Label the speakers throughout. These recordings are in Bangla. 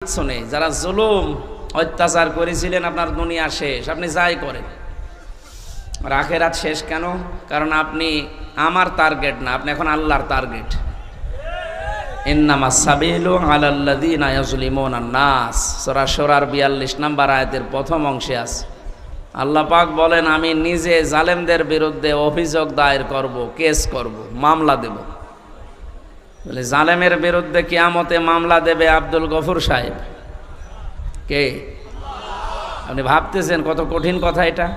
Speaker 1: কিচ্ছু নেই। যারা জুলুম অত্যাচার করেছিলেন আপনার দুনিয়া শেষ, আপনি যাই করেন। আর আখেরাত শেষ কেন? কারণ আপনি আমার টার্গেট না, আপনি এখন আল্লাহর টার্গেট। ইন্নামাস সাবিলু আলাল্লাযিনা ইয়াজলিমুনান নাস, সূরা শুরার 42 নম্বর আয়াতের প্রথম অংশে আছে। আল্লাহ পাক বলেন, আমি নিজে জালেমদের বিরুদ্ধে অভিযোগ দায়ের করব, কেস করব, মামলা দেব। বলে জালেমের বিরুদ্ধে কিয়ামতে মামলা দেবে আব্দুল গফুর সাহেব। কে? আপনি ভাবতেছেন কত কঠিন কথা এটা?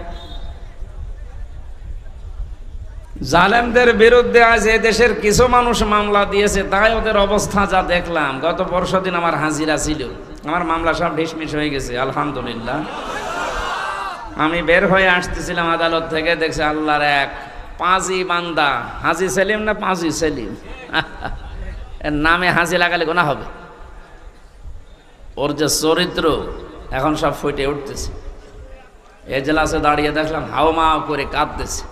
Speaker 1: জালেমদের বিরুদ্ধে আজ এই দেশের কিছু মানুষ মামলা দিয়েছে, তাই ওদের অবস্থা যা দেখলাম। গত পরশুদিন আমার হাজিরা ছিল, আমার মামলা সব ঢিসমিস হয়ে গেছে আলহামদুলিল্লাহ। আমি বের হয়ে আসতেছিলাম আদালত থেকে, দেখছি আল্লাহর এক পাঁজি বান্দা, হাজি সেলিম না পাঁজি সেলিম, এর নামে হাজি লাগালে গোনা হবে। ওর যে চরিত্র এখন সব ফুটে উঠতেছে। এজলাসে দাঁড়িয়ে দেখলাম হাওমাও করে কাঁদতেছে,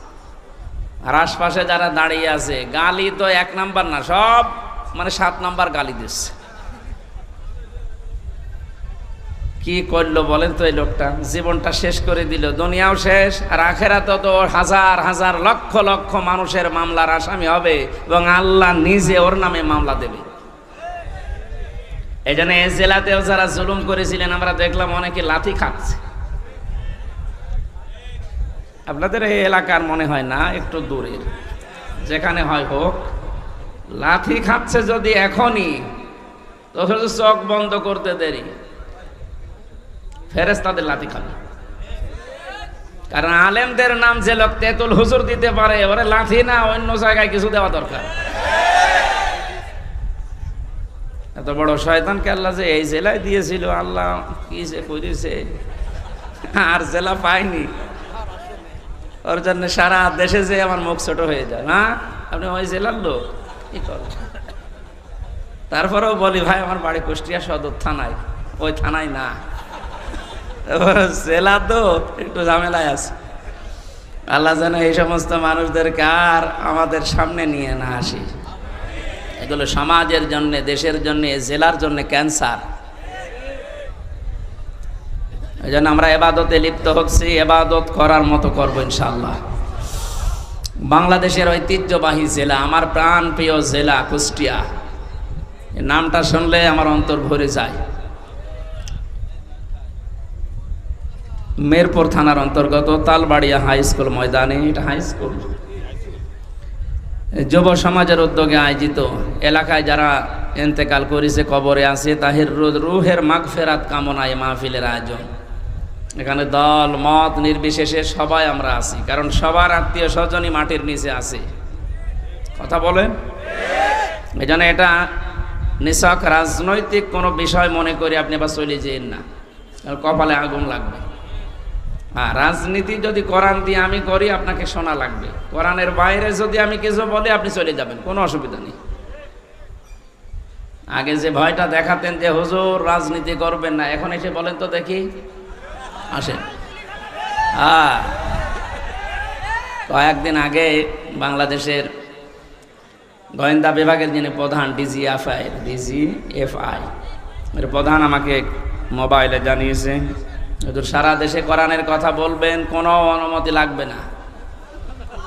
Speaker 1: আর আশপাশে যারা দাঁড়িয়ে আছে গালি তো 1 নাম্বার না, সব মানে 7 নাম্বার গালি দিচ্ছে। কি করলো বলেন তো এই লোকটা? জীবনটা শেষ করে দিল, দুনিয়াও শেষ, আর আখেরাতে তো হাজার হাজার লক্ষ লক্ষ মানুষের মামলার আসামি হবে এবং আল্লাহ নিজে ওর নামে মামলা দেবে। এই জন্য এই জেলাতেও যারা জুলুম করেছিলেন আমরা দেখলাম অনেকে লাথি খাচ্ছে। আপনাদের এই এলাকার মনে হয় না, একটু দূরের, যেখানে হয় হোক, লাথি খাচ্ছে যদি এখনই, তো চোখ বন্ধ করতে দেরি, ফেরেশতাদের লাথি খাবে। কারণ আলেমদের নাম যে লোক তেতুল হুজুর দিতে পারে, ওরে লাথি না অন্য জায়গায় কিছু দেওয়া দরকার। এত বড় শয়তানকে আল্লাহ যে এই জেলায় দিয়েছিল, আল্লাহ কি যে করেছে, আর জেলা পাইনি। ওর জন্য সারা দেশে যে আমার মুখ ছোট হয়ে যায়। না, আপনি ওই জেলার লোক, কি করেন? তারপরেও বলি ভাই আমার বাড়ি কুষ্টিয়া সদর থানায়, ওই থানায় না, জেলা তো একটু ঝামেলায় আছে। আল্লাহ যেন এই সমস্ত মানুষদেরকে আর আমাদের সামনে নিয়ে না আসি। এগুলো সমাজের জন্য, দেশের জন্য, জেলার জন্য ক্যান্সার। এই জন্য আমরা এবাদতে লিপ্ত হচ্ছি, এবাদত করার মতো করবো ইনশাআল্লাহ। বাংলাদেশের ঐতিহ্যবাহী জেলা, আমার প্রাণ প্রিয় জেলা কুষ্টিয়া, এই নামটা শুনলে আমার অন্তর ভরে যায়। মেরপুর থানার অন্তর্গত তালবাড়িয়া হাই স্কুল ময়দানে, এটা হাই স্কুল, যুব সমাজের উদ্যোগে আয়োজিত, এলাকায় যারা ইন্তেকাল করেছে, কবরে আছে, তাদের রুহের মাগফিরাত কামনায় মাহফিলের আয়োজন। এখানে দল মত নির্বিশেষে সবাই আমরা আছি, কারণ সবার আত্মীয় স্বজনই মাটির নিচে আছে। কথা বলেন? এই জন্য এটা নিছক রাজনৈতিক কোনো বিষয় মনে করে আপনি আবার চলে যেন না, কপালে আগুন লাগবে। আর রাজনীতি যদি কোরআন দিয়ে আমি করি, আপনাকে শোনা লাগবে। কোরআনের বাইরে যদি আমি কিছু বলি, আপনি চলে যাবেন, কোনো অসুবিধা নেই। আগে যে ভয়টা দেখাতেন যে হুজুর রাজনীতি করবেন না, এখন এসে বলেন তো দেখি, আসেন। কয়েকদিন আগে বাংলাদেশের গোয়েন্দা বিভাগের যিনি প্রধান, ডিজিএফআই এর প্রধান আমাকে মোবাইলে জানিয়েছে, হুজুর সারা দেশে কোরআনের কথা বলবেন, কোনো অনুমতি লাগবে না।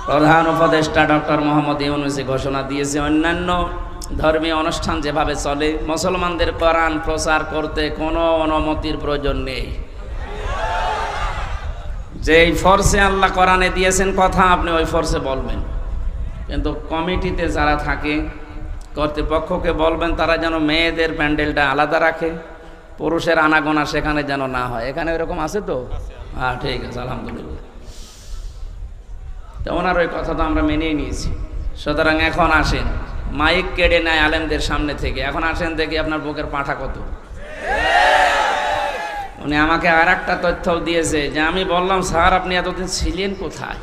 Speaker 1: প্রধান উপদেষ্টা ডক্টর মোহাম্মদ ইউনূসী ঘোষণা দিয়েছে, অন্যান্য ধর্মীয় অনুষ্ঠান যেভাবে চলে, মুসলমানদের কোরআন প্রচার করতে কোনো অনুমতির প্রয়োজন নেই। যেই ফোর্সে আল্লাহ কোরআনে দিয়েছেন কথা, আপনি ওই ফোর্সে বলবেন। কিন্তু কমিটিতে যারা থাকে, কর্তৃপক্ষকে বলবেন তারা যেন মেয়েদের প্যান্ডেলটা আলাদা রাখে, পুরুষের আনাগোনা সেখানে যেন না হয়। এখানে এরকম আছে তো? হ্যাঁ, ঠিক আছে, আলহামদুলিল্লাহ। তো ওনার ওই কথা তো আমরা মেনেই নিয়েছি। সুতরাং এখন আসেন, মাইক কেড়ে নেয় আলেমদের সামনে থেকে, এখন আসেন দেখি আপনার বুকের পাঁঠা কত। উনি আমাকে আর একটা তথ্য দিয়েছে যে আমি বললাম, স্যার আপনি এতদিন ছিলেন কোথায়?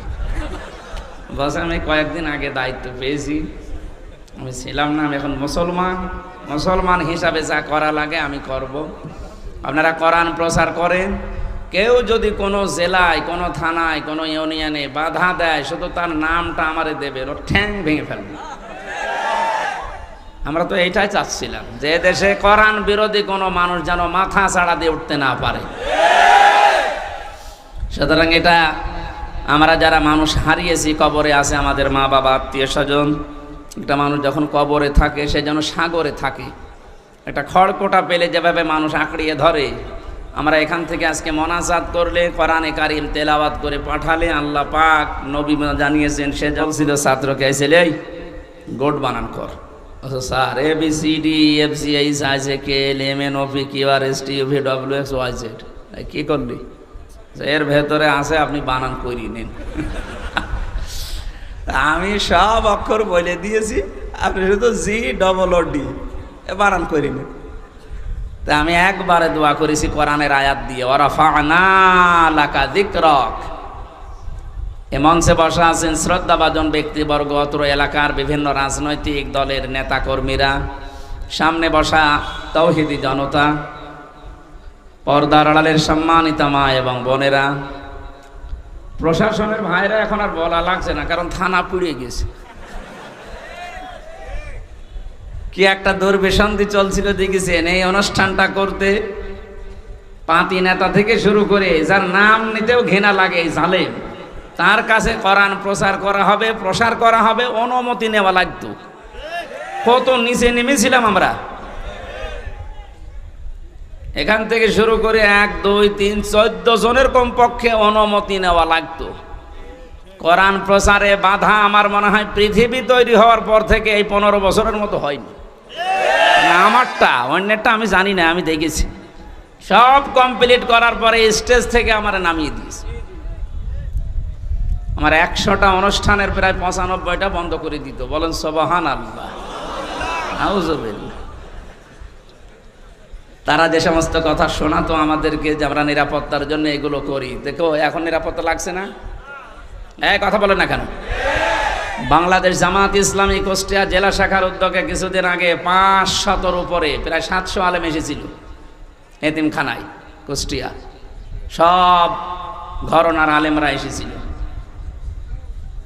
Speaker 1: বস আমি কয়েকদিন আগে দায়িত্ব পেয়েছি, আমি ছিলাম না, আমি এখন মুসলমান হিসাবে যা করা লাগে আমি করব। আপনারা কোরআন প্রচার করেন, কেউ যদি কোনো জেলায়, কোনো থানায়, কোনো ইউনিয়নে বাধা দেয়, শুধু তার নামটা আমারে দেবে, ওর ঠ্যাং ভেঙে ফেলবে। আমরা তো এইটাই চাচ্ছিলাম, যে দেশে কোরআন বিরোধী কোনো মানুষ যেন মাথা ছাড়া দিয়ে উঠতে না পারে। সুতরাং এটা আমরা যারা মানুষ হারিয়েছি, কবরে আছে আমাদের মা বাবা আত্মীয় স্বজন, একটা মানুষ যখন কবরে থাকে সে যেন সাগরে থাকে। একটা খড়কোটা পেলে যেভাবে মানুষ আঁকড়িয়ে ধরে, আমরা এখান থেকে আজকে মোনাজাত করলে, কোরআনে কারিম তেলাওয়াত করে পাঠালে, আল্লাহ পাক নবী জানিয়েছেন, সে বলছিল ছাত্রকে এসেলে এই গোট বানান কর। Sir ABCD FGH IJK LMN OP QR ST UV WX YZ কি করলি? এর ভেতরে আছে, আপনি বানান করি নিন। আমি সব অক্ষর বলে দিয়েছি, আপনি শুধু GOOD বানান করি নিন। তা আমি একবারে দোয়া করেছি কোরআনের আয়াত দিয়ে, ওয়ারাফা'না লাকা যিকরাক। এ মঞ্চে বসা আছেন শ্রদ্ধাভাজন ব্যক্তিবর্গ, অত্র এলাকার বিভিন্ন রাজনৈতিক দলের নেতাকর্মীরা, সামনে বসা তাওহীদি জনতা, পর্দার আড়ালের সম্মানিতা মা এবং বোনেরা, প্রশাসনের ভাইরা, এখন আর বলা লাগছে না, কারণ থানা পুড়িয়ে গেছে। কি একটা দুর্বিসন্ধি চলছিল দেখেছেন এই অনুষ্ঠানটা করতে। পাতি নেতা থেকে শুরু করে যার নাম নিতেও ঘৃণা লাগে, জালেম, তার কাছে কোরআন প্রচার করা হবে, অনুমতি নেওয়া লাগতো। কত নিচে নেমেছিলাম আমরা। এখান থেকে শুরু করে 1 2 3 14 জনের কমপক্ষে অনুমতি নেওয়া লাগতো। কোরআন প্রচারে বাধা আমার মনে হয় পৃথিবী তৈরি হওয়ার পর থেকে এই 15 বছরের মতো হয়নি। আমারটা, অন্যেরটা আমি জানি না, আমি দেখেছি। সব কমপ্লিট করার পরে স্টেজ থেকে আমার নামিয়ে দিয়েছে। আমার 100টা অনুষ্ঠানের প্রায় 95টা বন্ধ করে দিত। বলেন সুবহানাল্লাহ, আউযুবিল্লাহ। তারা যে সমস্ত কথা শোনাতো আমাদেরকে যে আমরা নিরাপত্তার জন্য এগুলো করি, দেখো এখন নিরাপত্তা লাগছে না? কথা বলে না কেন? বাংলাদেশ জামাত ইসলামী কুষ্টিয়া জেলা শাখার উদ্যোগে কিছুদিন আগে 500-র উপরে প্রায় 700 আলেম এসেছিল এতিমখানায় কুষ্টিয়া। সব ঘরনার আলেমরা এসেছিল।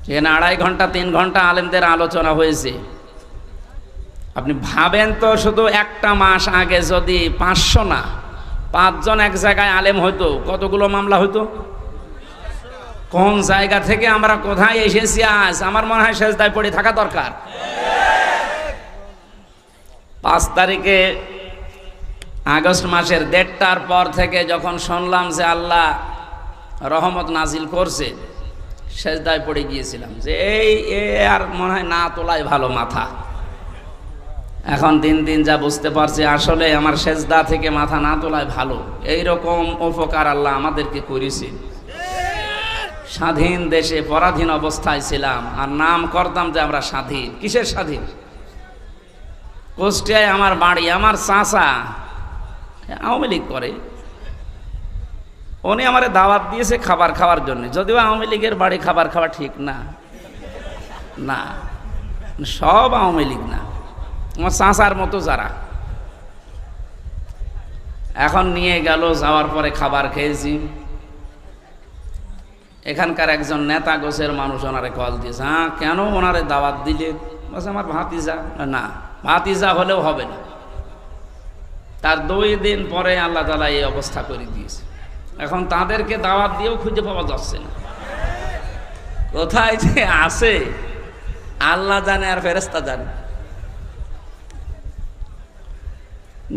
Speaker 1: সেখানে 2.5 ঘন্টা 3 ঘন্টা আলেমদের আলোচনা হয়েছে। আপনি ভাবেন তো, শুধু একটা মাস আগে যদি 500 না 5 জন এক জায়গায় আলেম হইতো, কতগুলো মামলা হইতো? কোন জায়গা থেকে আমরা কোথায় এসেছি আজ? আমার মনে হয় সেজদায় পড়ে থাকা দরকার। 5 তারিখে আগস্ট মাসের 1:30টার পর থেকে যখন শুনলাম যে আল্লাহ রহমত নাজিল করছে, সেজদায় পড়ে গিয়েছিলাম যে আর মনে হয় না তোলাই ভালো মাথা। এখন দিন দিন যা বুঝতে পারছি, আসলে আমার সেজদা থেকে মাথা না তোলাই ভালো। এইরকম উপকার আল্লাহ আমাদেরকে করেছে। স্বাধীন দেশে পরাধীন অবস্থায় ছিলাম, আর নাম করতাম যে আমরা স্বাধীন। কিসের স্বাধীন? কুষ্টিয়ায় আমার বাড়ি, আমার চাচা আওয়ামী লীগ করে, উনি আমারে দাওয়াত দিয়েছে খাবার খাওয়ার জন্য। যদিও আওয়ামী লীগের বাড়ি খাবার খাওয়া ঠিক না, না সব আওয়ামী লীগ না, আমার চাচার মতো যারা। এখন নিয়ে গেল, যাওয়ার পরে খাবার খেয়েছি। এখানকার একজন নেতা গোছের মানুষ ওনারে কল দিয়েছে। হ্যাঁ, কেন ওনারে দাওয়াত দিলে? বলছে আমার ভাতিজা। না, ভাতিজা হলেও হবে না। তার 2 দিন পরে আল্লাহ তাআলা এই অবস্থা করে দিয়েছে। এখন তাদেরকে দাওয়াত দিয়েও খুঁজে পাওয়া যাচ্ছে না, কোথায় যে আছে আল্লাহ জানে আর ফেরেশতা জানে।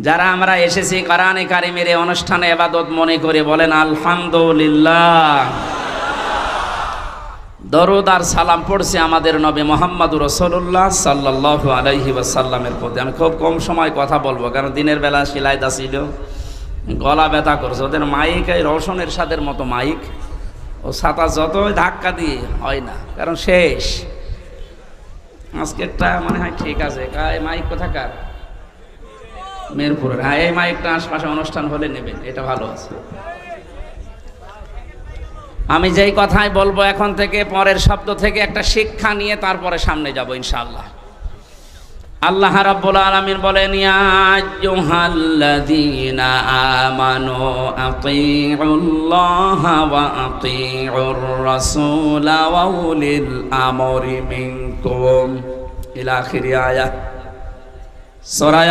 Speaker 1: যারা আমরা এসেছি কোরআনে কারিমের এই অনুষ্ঠানে ইবাদত মনে করে বলেন আলহামদুলিল্লাহ। দরুদ আর সালাম পড়ছে আমাদের নবী মুহাম্মদুর রাসূলুল্লাহ সাল্লাল্লাহু আলাইহি ওয়াসাল্লামের প্রতি। আমি খুব কম সময় কথা বলবো, কারণ দিনের বেলা শিলাইদা ছিল, গলা ব্যথা করছে। ওদের মাইক এই রওশনের সাদের মতো মাইক, ও ছাতা যতই ধাক্কা দিয়ে হয় না, কারণ শেষ। আজকেরটা মনে হয় ঠিক আছে। এই মাইক কোথাকার? মিরপুরের। হ্যাঁ, এই মাইকটা আশপাশে অনুষ্ঠান হলে নেবেন, এটা ভালো আছে। আমি যেই কথাই বলবো এখন থেকে, পরের শব্দ থেকে একটা শিক্ষা নিয়ে তারপরে সামনে যাব ইনশাআল্লাহ। আল্লাহ রাব্বুল আলামিন বলেন, ইয়া আইয়ুহাল্লাযীনা আমানু আতিউল্লাহা ওয়া আতিউর রাসূলা ওয়া উলিল আমরি মিনকুম ইলা আখিরি আয়াত। সূরা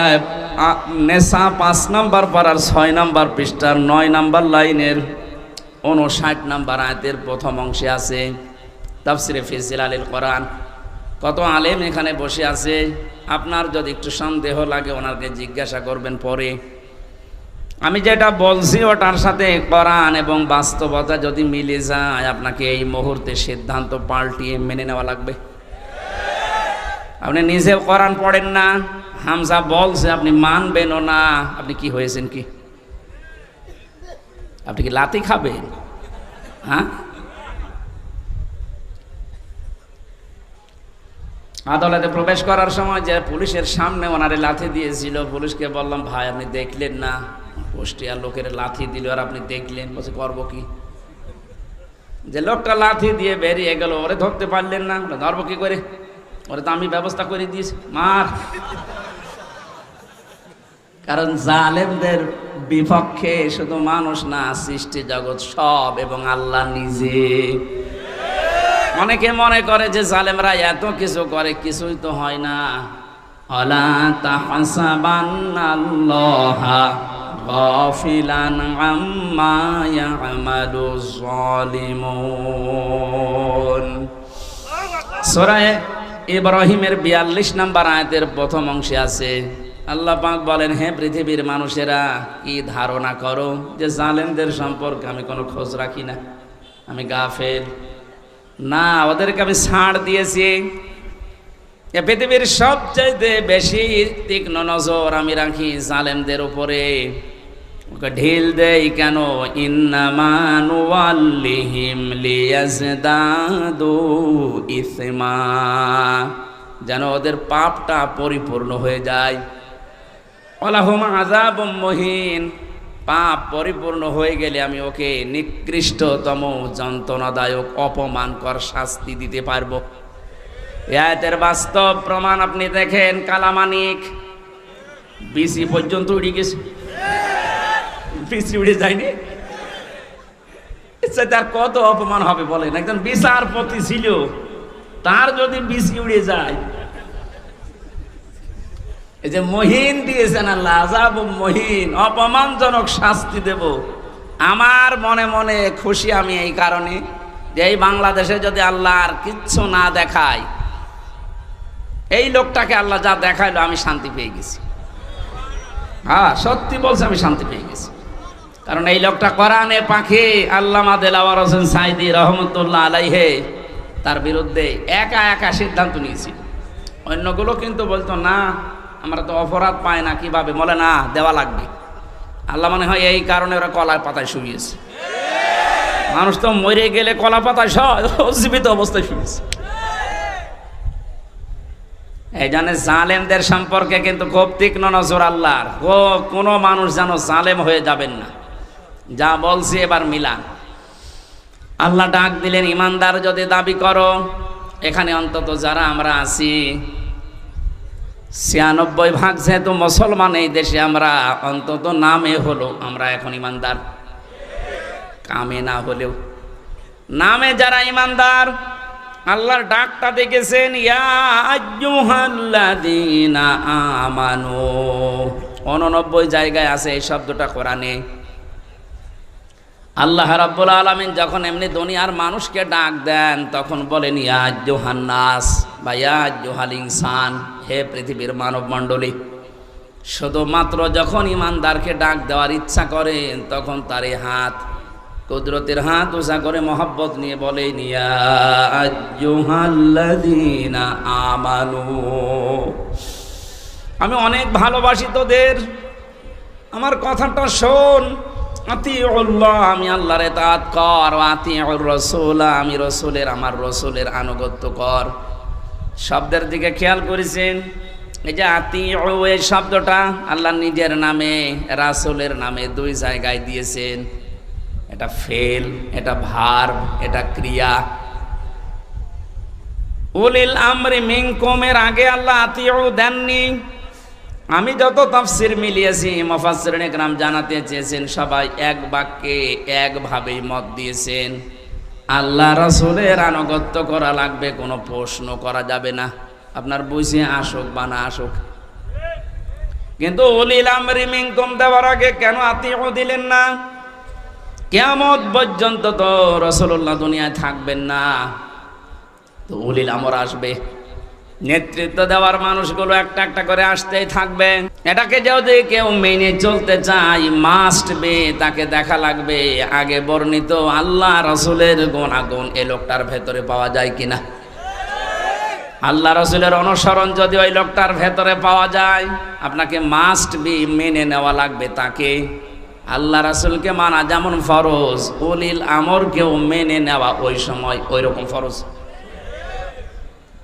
Speaker 1: নেসা 5 নম্বর পারার 6 নম্বর পৃষ্ঠার 9 নম্বর লাইনের 59 নম্বর আয়াতের প্রথম অংশে আছে তাফসিরে ফি জিলালিল কোরআন। কত আলেম এখানে বসে আছে, আপনার যদি একটু সন্দেহ লাগে ওনাকে জিজ্ঞাসা করবেন পরে। আমি যেটা বলছি ওটার সাথে কোরআন এবং বাস্তবতা যদি মিলে যায়, আপনাকে এই মুহূর্তে সিদ্ধান্ত পাল্টিয়ে মেনে নেওয়া লাগবে। আপনি নিজে কোরআন পড়েন না, হামজা বলছে আপনি মানবেনও না, আপনি কি হয়েছেন? কি আপনি কি লাথি খাবেন? হ্যাঁ, আদালতে প্রবেশ করার সময় যে পুলিশের সামনে ওনারে লাথি দিয়েছিল, পুলিশকে বললাম ভাই আপনি দেখলেন না কুষ্টিয়ার লোকের লাথি দিল আর আপনি দেখলেন? বলছে করবো কি? যে লোকটা লাথি দিয়ে বেরিয়ে গেল ওরে ধরতে পারলেন না? ধরবো কি করে? ওরে তো আমি ব্যবস্থা করে দিয়েছি, মার। কারণ জালেমদের বিপক্ষে শুধু মানুষ না, সৃষ্টি জগৎ সব এবং আল্লাহ নিজে। অনেকে মনে করে যে জালেমরা এত কিছু করে, কিছুই তো হয় না। আলা তাহসাবান্নাল্লাহা গাফিলান আম্মা ইয়ামালুজ জালিমুন। সূরা ইব্রাহিমের 42 নম্বর আয়াতের প্রথম অংশে আছে, আল্লাহ পাক বলেন, হে পৃথিবীর মানুষেরা, কি ধারণা করো যে জালেমদের সম্পর্কে আমি কোনো খোঁজ রাখি না, আমি গাফেল? না, ওদেরকে আমি ছাড় দিয়েছি। পৃথিবীর সবচাইতে বেশি তীক্ষ্ণ নজর আমি রাখি জালেমদের উপরে। ওকে ঢিল দেই কেন? ইন্নামা নুওয়াল্লিহিম লিয়াজদাদু ইসমা, যেন ওদের পাপটা পরিপূর্ণ হয়ে যায়। ওয়ালাহুম আযাবুম মুহিন, পাপ পরিপূর্ণ হয়ে গেলে আমি ওকে নিকৃষ্টতম যন্ত্রণাদায়ক অপমানকর শাস্তি দিতে পারবো। এর বাস্তব প্রমাণ আপনি দেখেন, কালামানিক বিসি পর্যন্ত উড়ে গেছে। বিসি উড়ে যায়নি, তার কত অপমান হবে বলেন? একজন বিচারপতি ছিল, তার যদি বিসি উড়ে যায়। এই যে মহিন দিয়েছেন আল্লাহ, আযাব মহিন, অপমানজনক শাস্তি দেব। আমার মনে মনে খুশি আমি এই কারণে যে এই বাংলাদেশে যদি আল্লাহ আর কিচ্ছু না দেখায়, এই লোকটাকে আল্লাহ যা দেখাইলো আমি শান্তি পেয়ে গেছি। হ্যাঁ, সত্যি বলছে, আমি শান্তি পেয়ে গেছি। কারণ এই লোকটা কোরআনে পাখি আল্লামা দেলাওয়ার হোসেন সাইদি রহমতুল্লাহ আলাইহে তার বিরুদ্ধে একা একা সিদ্ধান্ত নিয়েছিল। অন্যগুলো কিন্তু বলতো না, আমরা তো অপরাধ পাই না, কিভাবে? বলে না, দেওয়া লাগবে। আল্লাহ মনে হয় এই কারণে ওরা কলার পাতায় শুয়েছে। মানুষ তো মরে গেলে কলা পাতায় জীবিত অবস্থায় শুয়েছে। এই জন্য জালেমদের সম্পর্কে কিন্তু খুব তীক্ষ্ণ নজর আল্লাহর। কোনো মানুষ যেন জালেম হয়ে যাবেন না। যা বলছি এবার মিলান। আল্লাহ ডাক দিলেন, ইমানদার যদি দাবি করো, এখানে অন্তত যারা আমরা আছি ৯৬% যেহেতু মুসলমান এই দেশে, আমরা অন্তত নামে হলো আমরা এখন ইমানদার, কামে না হলেও নামে যারা ইমানদার। আল্লাহর ডাকটা দেখেছেন, ইয়া আইয়ুহাল্লাযীনা আমানু, 89 জায়গায় আছে এই শব্দটা কোরআনে। আল্লাহ রাব্বুল আলামিন যখন এমনি দুনিয়ার মানুষকে ডাক দেন, তখন বলেন ইয়া আইয়ুহান নাস বা ইয়া আইয়ুহাল ইনসান, হে পৃথিবীর মানব মণ্ডলী। শুধুমাত্র যখন ইমানদারকে ডাক দেওয়ার ইচ্ছা করেন, তখন তার এই হাত, কুদরতের হাত উঁচা করে মহব্বত নিয়ে বলেন ইয়া আইয়ুহাল্লাযীনা আমানু, আমি অনেক ভালোবাসি তোদের, আমার কথাটা শোন। আতিউল্লাহ, আমি আল্লাহর ইতাআত কর। আতিউর রাসূল, আমি রাসূলের, আমার রাসূলের আনুগত্য কর। শব্দের দিকে খেয়াল করেছেন? এই যে আতিউ, এই শব্দটা আল্লাহ নিজের নামে, রাসূলের নামে 2 জায়গায় দিয়েছেন। এটা ফেল, এটা ভার্ব, এটা ক্রিয়া। উলিল আমরি মিনকুমের আগে আল্লাহ আতিউ দেননি। আমি যত তাফসীর মিলিয়েছি, মুফাসসিরিন ইকরাম জানাতে চেয়েছেন, সবাই এক বাক্যে একভাবেই মত দিয়েছেন, আল্লাহ রাসূলের আনুগত্য করা লাগবে, কোনো প্রশ্ন করা যাবে না। আপনার বুঝে আসুক বা না আসুক, কিন্তু উলিল আমরি মিনকুম দেওয়ার আগে কেন আতিউ দিলেন না? কিয়ামত পর্যন্ত তো রাসূলুল্লাহ দুনিয়ায় থাকবেন না, তো উলিল আমর আসবে, নেতৃত্ব দেওয়ার মানুষগুলো একটা একটা করে আসতেই থাকবে। এটাকে যদি কেউ মেনে চলতে চায়, মাস্ট বি তাকে দেখা লাগবে আগে বর্ণিত আল্লাহ রাসূলের গুণাগুণ এ লোকটার ভেতরে পাওয়া যায় কিনা। আল্লাহ রাসূলের অনুসরণ যদি ওই লোকটার ভেতরে পাওয়া যায়, আপনাকে মাস্ট বি মেনে নেওয়া লাগবে তাকে। আল্লাহ রাসূলকে মানা যেমন ফরজ, উলিল আমরকেও মেনে নেওয়া ওই সময় ওই রকম ফরজ।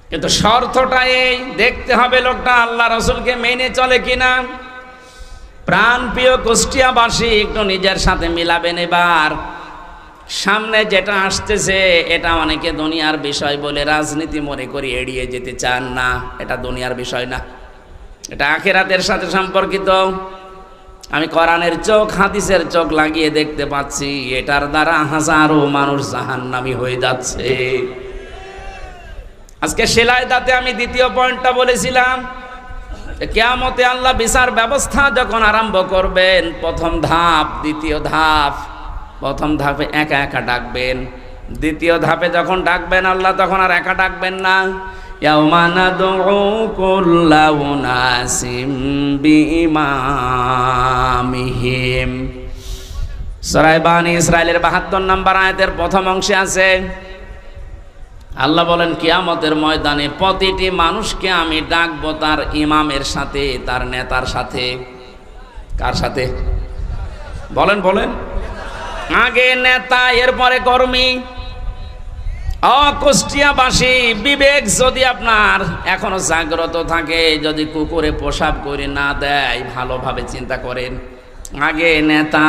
Speaker 1: কিন্তু শর্তটা এই, দেখতে হবে লোকটা আল্লাহ রাসূলকে মেনে চলে কিনা। প্রাণ প্রিয় কুষ্টিয়াবাসী, একটু নিজের সাথে মিলাবেন। এবার সামনে যেটা আসতেছে এটা অনেকে দুনিয়ার বিষয় বলে রাজনীতি মনে করে এড়িয়ে যেতে চান না। এটা দুনিয়ার বিষয় না, এটা আখিরাতের সাথে সম্পর্কিত। আমি কোরআনের চোখ, হাদিসের চোখ লাগিয়ে দেখতে পাচ্ছি এটার দ্বারা হাজারো মানুষ জাহান্নামী হয়ে যাচ্ছে। আজকে সেলাই দাতে আমি দ্বিতীয় পয়েন্টটা বলেছিলাম, কিয়ামতে আল্লাহ বিচার ব্যবস্থা যখন আরম্ভ করবেন, প্রথম ধাপ, দ্বিতীয় ধাপ। প্রথম ধাপে একা একা ডাকবেন, দ্বিতীয় ধাপে যখন ডাকবেন আল্লাহ তখন আর একা ডাকবেন না। ইয়াউমা নাদউ কুল্লা উনাসিম বিইমামিহিম। সূরা বানী ইসরাঈলের ৭২ নম্বর আয়াতের প্রথম অংশে আছে, আল্লাহ বলেন কিয়ামতের ময়দানে প্রতিটি মানুষকে আমি ডাকবো তার ইমামের সাথে, তার নেতার সাথে। কার সাথে বলেন বলেন? আগে নেতা, এরপরে কর্মী। কুষ্টিয়াবাসী, বিবেক যদি আপনার এখনো জাগ্রত থাকে, যদি কুকুরে পেশাব করে না দেয়, ভালোভাবে চিন্তা করেন। আগে নেতা,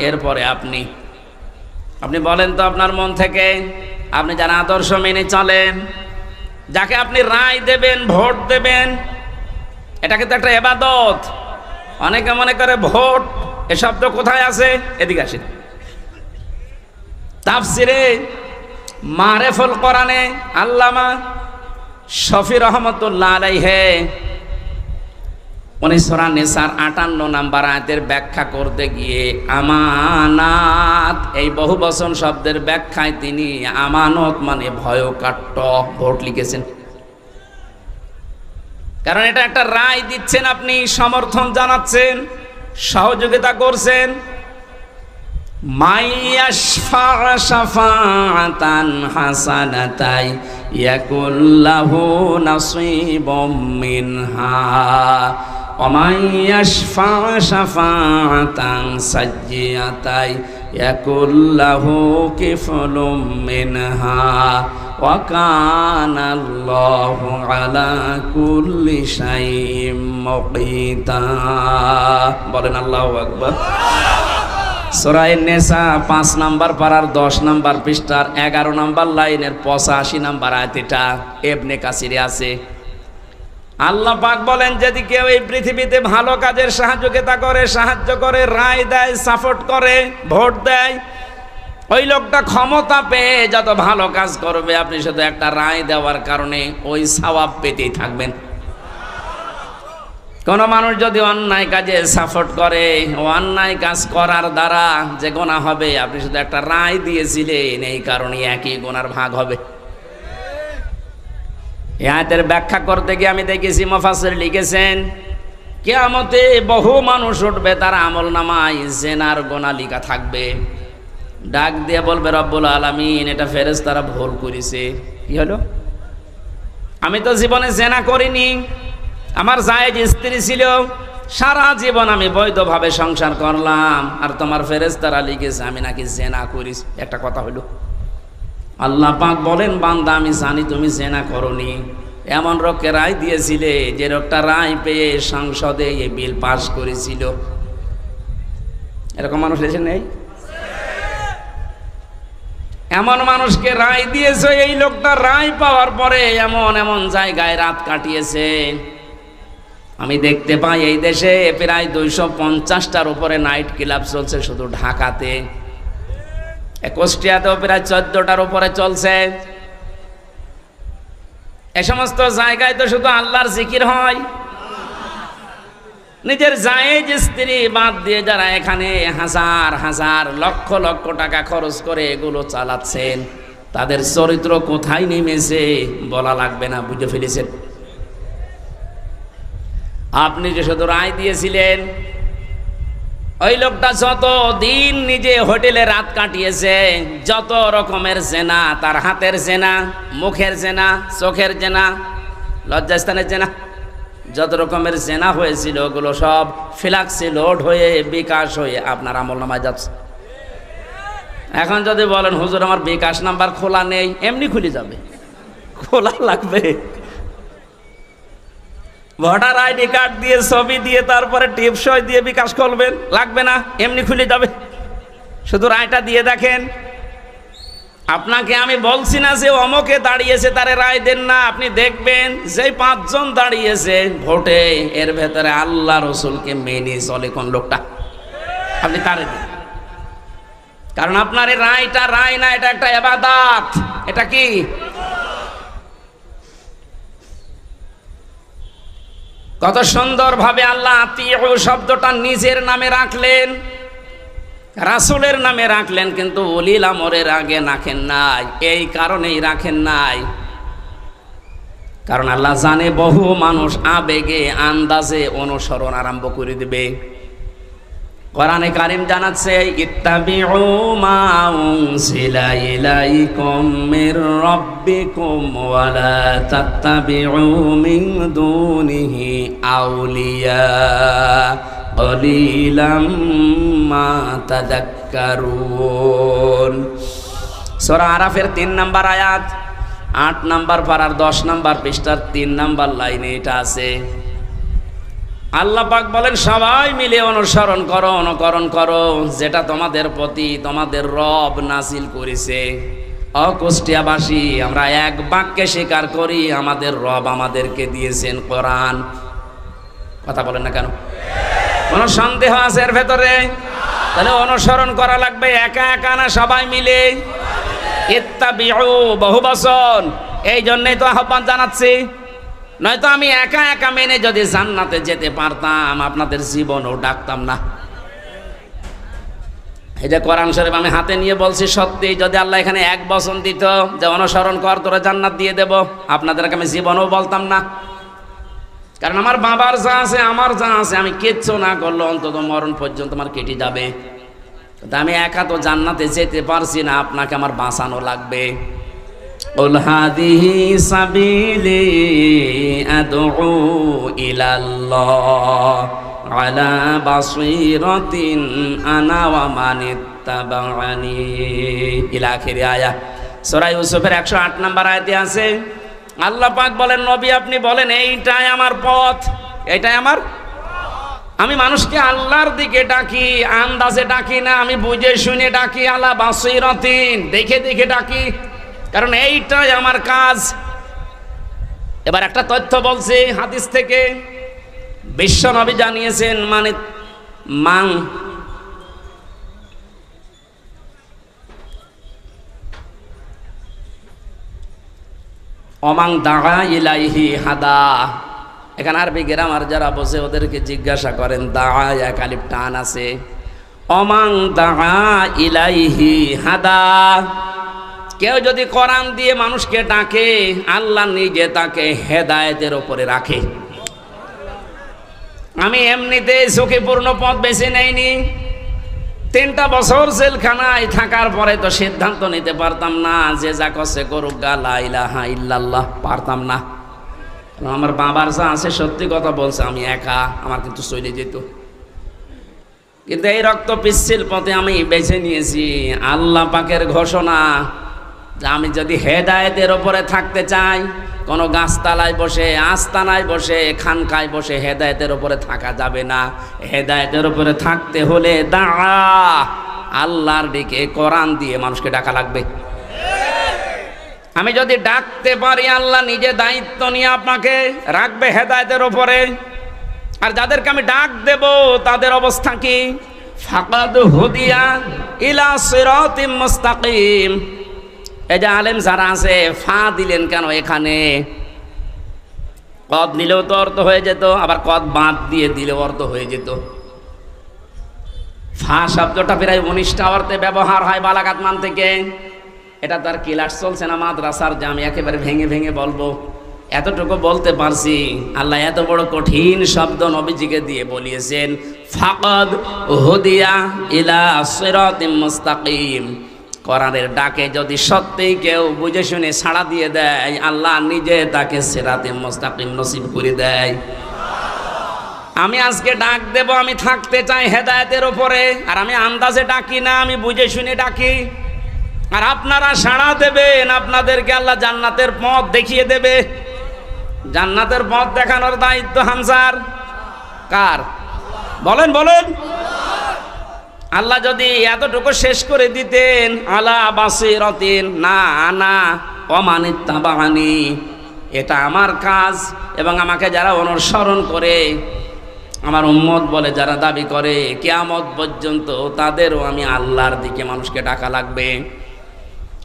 Speaker 1: এরপরে আপনি। আপনি বলেন তো আপনার মন থেকে, আপনি যার আদর্শ মেনে চলেন, যাকে আপনি রায় দেবেন, ভোট দেবেন, এটা কিন্তু একটা ইবাদত। অনেকে মনে করে ভোট এ শব্দ কোথায় আছে, এদিকে আসেন। তাফসিরে মারেফুল কোরআনে আল্লামা শফি রহমতুল্লাহ আলাইহি উনি সূরা নিসার ৫৮ নম্বর আয়াতের ব্যাখ্যা করতে গিয়ে আমানাত, এই বহুবচন শব্দের ব্যাখ্যায় তিনি আমানত মানে ভয়কাট্য ভোট লিখেছেন। কারণ এটা একটা রায় দিচ্ছেন, আপনি সমর্থন জানাচ্ছেন, সহযোগিতা করছেন। মাইয়াশফা শাফাআতান হাসানাতাই ইয়াকুল্লাহু নাসীবুম মিনহা ওয়া মাইয়াশফা শাফাআতান সাইয়্যাতাই ইয়াকুল্লাহু কিফলুম মিনহা ওয়া কানাল্লাহু আলা কুল্লি শাইইন মুকিতা। বলেন আল্লাহু আকবার। সূরা আন-নিসা ৫ নম্বর পারার ১০ নম্বর পৃষ্ঠার ১১ নম্বর লাইনের ৮৫ নম্বর আয়াত, এটা ইবনে কাসিরে আছে। আল্লাহ পাক বলেন, যদি কেউ এই পৃথিবীতে ভালো কাজের সহযোগিতা করে, সাহায্য করে, রায় দেয়, সাপোর্ট করে, ভোট দেয়, ওই লোকটা ক্ষমতা পেয়ে যত ভালো কাজ করবে, আপনি শুধু একটা রায় দেওয়ার কারণে ওই সওয়াব পেতেই থাকবেন। কোন মানুষ যদি অন্যায় কাজে সাপোর্ট করে, অন্যায় কাজ করার দ্বারা যে গুনাহ হবে, আপনি শুধু একটা রায় দিয়েছিলেন, এই কারণে একই গুনার ভাগ হবে। এই আয়াতের ব্যাখ্যা করতে গিয়ে আমি দেখেছি মুফাসসির লিখেছেন, কিয়ামতে বহু মানুষ উঠবে, তার আমলনামায় জিনার গুনাহ লেখা থাকবে। ডাক দিয়ে বলবে, রব্বুল আলামিন, এটা ফেরেশতারা ভুল করেছে। কি হলো? আমি তো জীবনে জিনা করিনি, আমার জায়েজ স্ত্রী ছিল, সারা জীবন আমি বৈধভাবে সংসার করলাম, আর তোমার ফেরেশতারা লিখেছে আমি নাকি জিনা করিস। একটা কথা হলো, আল্লাহ পাক বলেন, বান্দা আমি জানি তুমি জিনা করনি। এমন লোককে রায় দিয়েছিলে যে লোকটা রায় পেয়ে সংসদে এই বিল পাস করেছিল। এরকম মানুষ এসে নেই? এমন মানুষকে রায় দিয়েছে, এই লোকটা রায় পাওয়ার পরে এমন এমন জায়গায় রাত কাটিয়েছে। আমি দেখতে পাই এই দেশে প্রায় ২৫০টার উপরে নাইট ক্লাব চলছে শুধু ঢাকাতে। কুষ্টিয়াতেও প্রায় ১৪টার উপরে চলছে। এ সমস্ত জায়গায় তো শুধু আল্লাহর জিকির হয়। নিজের জায়েজ স্ত্রী বাদ দিয়ে যারা এখানে হাজার হাজার লক্ষ লক্ষ টাকা খরচ করে এগুলো চালাচ্ছেন, তাদের চরিত্র কোথায় নেমেছে বলা লাগবে না, বুঝে ফেলেছেন। আপনি যে শুধু রায় দিয়েছিলেন, ওই লোকটা যত দিন নিজে হোটেলে রাত কাটিয়েছে, যত রকমের জেনা, তার হাতের জেনা, মুখের জেনা, চোখের জেনা, লজ্জাস্থানের জেনা, যত রকমের জেনা হয়েছিল ওগুলো সব ফ্লাক্সে লোড হয়ে বিকাশ হয়ে আপনার আমলনামায় যাচ্ছে। এখন যদি বলেন হুজুর আমার বিকাশ নাম্বার খোলা নেই, এমনি খুলে যাবে, খোলা লাগবে। ভোটার আইডি কার্ড দিয়ে ছবি দিয়ে তারপরে টিপসই দিয়ে বিকাশ করবেন, লাগবে না, এমনি খুলে যাবে। শুধু রায়টা দিয়ে দেখেন। আপনাকে আমি বলছি না যে অমকে দাঁড়িয়েছে তারে রায় দেন না, আপনি দেখবেন যে 5 জন দাঁড়িয়েছে ভোটে, এর ভেতরে আল্লাহ রসুলকে মেনে চলে কোন লোকটা, আপনি তারে দিন। কারণ আপনার এই রায়টা রায় না, এটা একটা ইবাদত। এটা কি? কত সুন্দরভাবে আল্লাহ আতিউ শব্দটা নিজের নামে রাখলেন, রাসূলের নামে রাখলেন, কিন্তু উলিল আমরের আগে রাখেন নাই। এই কারণেই রাখেন নাই, কারণ আল্লাহ জানে বহু মানুষ আবেগে আন্দাজে অনুসরণ আরম্ভ করে দেবে। কোরআনে কারীম জানাচ্ছে, ইত্তাবিউ মা উনজিলা ইলাইকুম মির রাব্বিকুম ওয়া লা তাত্তাবিউ মিন দুনিহি আউলিয়া কলিলাম মা তাযাক্কারুন। সূরা আরাফের 3 নম্বর আয়াত, 8 নম্বর পারার 10 নম্বর পৃষ্ঠার 3 নম্বর লাইনে এটা আছে। আল্লাহ পাক বলেন, সবাই মিলে অনুসরণ করো, অনুকরণ করো যেটা তোমাদের প্রতি তোমাদের রব নাজিল করেছে। অকুষ্টিয়াবাসী আমরা এক বাক্যে স্বীকার করি, আমাদের রব আমাদেরকে দিয়েছেন কোরআন। কথা বলেন না কেন? কোন সন্দেহ আছে এর ভেতরে? তাহলে অনুসরণ করা লাগবে একা একা না, সবাই মিলে। ইত্তাবিউ বহুবচন, এই জন্যই তো আহ্বান জানাচ্ছি। নয়তো আমি একা একা মেনে যদি জান্নাতে যেতে পারতাম, আপনাদের জীবনও ডাকতাম না। এই যে কোরআন শরীফ আমি হাতে নিয়ে বলছি, সত্যি যদি আল্লাহ এখানে 1 বচন দিত যে অনুসরণ কর, তোরা জান্নাত দিয়ে দেব, আপনাদেরকে আমি জীবনও বলতাম না। কারণ আমার বাবার যা আছে, আমার যা আছে, আমি কিচ্ছু না করলে অন্তত মরণ পর্যন্ত আমার কেটে যাবে। আমি একা তো জান্নাতে যেতে পারছি না, আপনাকে আমার বাঁচানো লাগবে। কুল হাদিহি সাবিলি আদউ ইলাল্লাহ আলা বাসীরাতিন আনা ওয়া মানিত্তাবা'আনি ইলা আখির আয়াত। সূরা ইউসুফের 108 নম্বর আয়াতে আছে, আল্লাহ পাক বলেন, নবী আপনি বলেন এইটাই আমার পথ, এইটাই আমার। আমি মানুষকে আল্লাহর দিকে ডাকি, আন্দাজে ডাকি না, আমি বুঝে শুনে ডাকি, আলা বাসীরাতিন দেখে দেখে ডাকি, কারণ এইটাই আমার কাজ। এবার একটা তথ্য বলছি হাদিস থেকে, বিশ্ব নবী জানিয়েছেন, মানে অমাং দাগা ইলাইহি হাদা। এখানে আরবি গ্রামার যারা বসে ওদেরকে জিজ্ঞাসা করেন, দাগা এক আলিফ টান আছে, অমাং দাগা ইলাইহি হাদা। কেউ যদি কোরআন দিয়ে মানুষকে ডাকে, আল্লাহ নিজে তাকে হেদায়েতের উপরে রাখে। আমি এমনিতে ঝুঁকিপূর্ণ পথ বেছে নেইনি। 3টা বছর জেলখানায় থাকার পরে তো সিদ্ধান্ত নিতে পারতাম না যে যা করছে করুক গা, লা ইলাহা ইল্লাল্লাহ, পারতাম না। আমার বাবার যা আছে, সত্যি কথা বলছে, আমি একা, আমার কিন্তু চলে যেত। কিন্তু এই রক্ত পিচ্ছিল পথে আমি বেছে নিয়েছি। আল্লাহ পাকের ঘোষণা যে আমি যদি হেদায়েতের ওপরে থাকতে চাই, কোনো গাছতলায় বসে, আস্তানায় বসে, খানকায় বসে হেদায়েতের ওপরে থাকা যাবে না। হেদায়েতের ওপরে থাকতে হলে দাঁড়া আল্লাহর দিকে কোরআন দিয়ে মানুষকে ডাকা লাগবে। আমি যদি ডাকতে পারি, আল্লাহ নিজে দায়িত্ব নিয়ে আপনাকে রাখবে হেদায়েতের ওপরে। আর যাদেরকে আমি ডাক দেব তাদের অবস্থা কি? ফাকাদ হুদিয়া ইলা সিরাতিম মুস্তাকিম। এই যে আলেম যারা আছে, ফা দিলেন কেন এখানে? কদ নিলেও তো অর্থ হয়ে যেত, আবার কদ বাদ দিয়ে দিলেও অর্থ হয়ে যেত। ফা শব্দটা প্রায় 19টা অর্থে ব্যবহার হয় বালাগাত মান থেকে। এটা তার ক্লাস চলছে না মাদ্রাসার, যে আমি একেবারে ভেঙে ভেঙে বলবো। এতটুকু বলতে পারছি, আল্লাহ এত বড় কঠিন শব্দ নবীজিকে দিয়ে বলিয়েছেন, ফাকাদ হুদিয়া ইলা সিরাতিম মুস্তাকিম। কোরআনের ডাকে যদি সত্যিই কেউ বুঝে শুনে সাড়া দিয়ে দেয়, আল্লাহ নিজে তাকে সিরাতিম মুস্তাকিম নসিব করে দেয়। আমি আজকে ডাক দেব, আমি থাকতে চাই হেদায়েতের উপরে, আর আমি আন্দাজে ডাকি না, আমি বুঝে শুনে ডাকি। আর আপনারা সাড়া দেবেন, আপনাদেরকে আল্লাহ জান্নাতের পথ দেখিয়ে দেবে। জান্নাতের পথ দেখানোর দায়িত্ব হামজার কার? বলেন বলেন। আল্লাহ যদি এতটুকু শেষ করে দিতেন, আলা বাসিরাতিন, না আনা ওয়া মান ইত্তাবাআনি, এটা আমার কাজ এবং আমাকে যারা অনুসরণ করে, আমার উম্মত বলে যারা দাবি করে, কিয়ামত পর্যন্ত তাদেরও আমি আল্লাহর দিকে মানুষকে ডাকা লাগবে।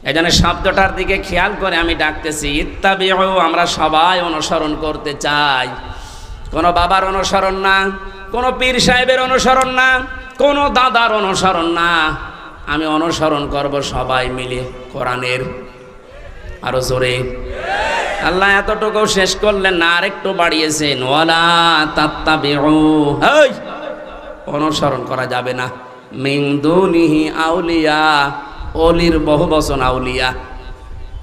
Speaker 1: এজন্য শব্দটার দিকে খেয়াল করে আমি ডাকতেছি, ইত্তাবিউ, আমরা সবাই অনুসরণ করতে চাই। কোনো বাবার অনুসরণ না, কোনো পীর সাহেবের অনুসরণ না, কোনো দাদার অনুসরণ না। আমি অনুসরণ করব সবাই মিলে কোরআনের। আরো জোরে। আল্লাহ এতটুকু শেষ করলেন না, আরেকটু বাড়িয়েছেন, ওয়ালা তাত্তাবিউ, এই অনুসরণ করা যাবে না, মিন দুনিহি আউলিয়া, ওলির বহু বচন আউলিয়া।